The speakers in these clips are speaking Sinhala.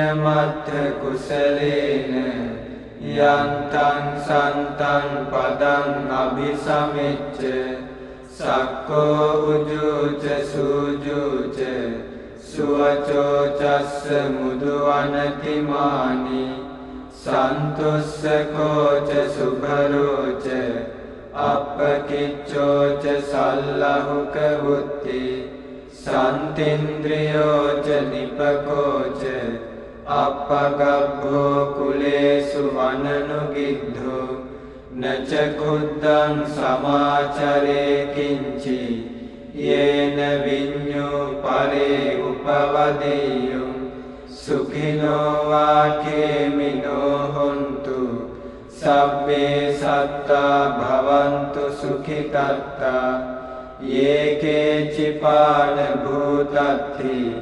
නියමත්ථ කුසලේන යන්තං සන්තං පදං අභිසමෙච්ච සක්කෝ උජුච සූජුච සුවචෝ චස්ස මුදුවනතිමානි සන්තුස්සකෝච සුභරෝච අප්පකිච්චෝච සල්ලහුක වුත්ති සන්තින්ද්‍රියෝච නිපකෝච අප්පගබ්බෝ කුලේසු වනනුගිද්ධෝ නච කුද්දං සමාචරේ කිංචි යේන විඤ්ඤෝ පරේ උපවදෙය්‍යෝ සුඛිනෝ වාකේමිනෝ හොන්තු සබ්බේ සත්තා භවන්තු සුඛිතත්තා යේකේ චිපාන භූතත්ති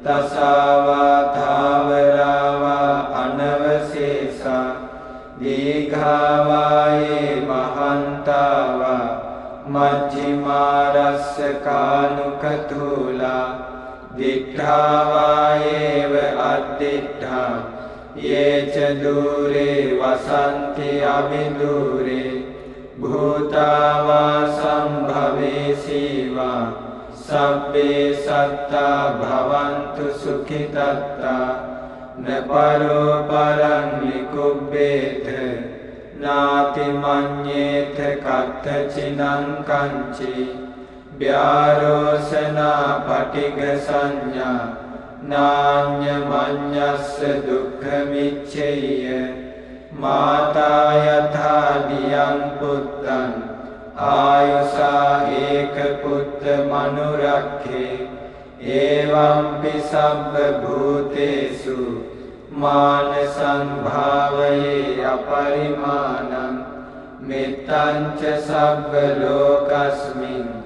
තසාවා ධාවරාවා අනවශේෂා දීඝාවායේ මහන්තාවා මජ්ජිමාරස්ස කානුකතුලා දිඨාවායේව අද්දිඨා යේච දූරේ වසන්ති අවිදූරේ භූතාවා සම්භවේසීවා සබ්බේ සත්තා භවන්තු සුඛිතත්තා නපරෝ පරං නිකුබ්බේත නාති මඤ්ඤේත කත්තචිනං කංචි ව්‍යාරෝසනා පටිඝ සංඥා නාඤ්ඤ මඤ්ඤස්ස දුක්ඛ මිච්ඡේය මාතා යථා නියං පුත්තං ආයුසා ඒක පුත්ත මනුරක්ඛේ එවංපි සබ්බ භූතේසු මාන සංභාවයේ අපරිමාණං මෙත්තං ච සබ්බ ලෝකස්මින්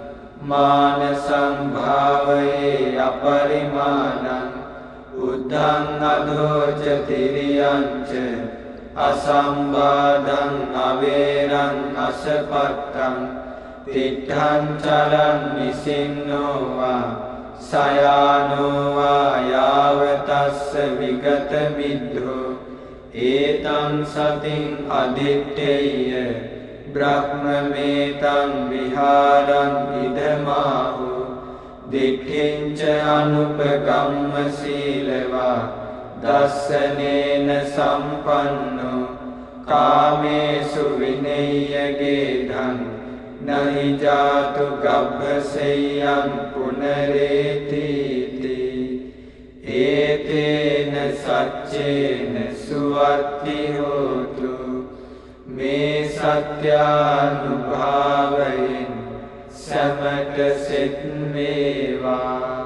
මාන සංභාවයේ අපරිමාණං උද්ධං අදෝච තිරියං ච අසම්බාධං අවේරං අසපත්තං තිට්ඨං චරං නිසින්නෝ වා සයානෝ වා යාවතස්ස විගත මිද්ධෝ ඒතං සතින් අදිත්තේය බ්‍රහ්මමේතං විහාරං ඉදමාහු දික්ඛින්ච අනුපගම්ම සීලවා දස්සනේන සම්පන්නෝ කාමේසු විනය්‍යගේ ධං නහි ජාතු ගබ්බසෙය්‍යං පුනරේතිති ඒතේන සච්චේන සුවත්ති හෝතු මේ සත්‍යානුභාවයෙන් සමට සෙත් වේවා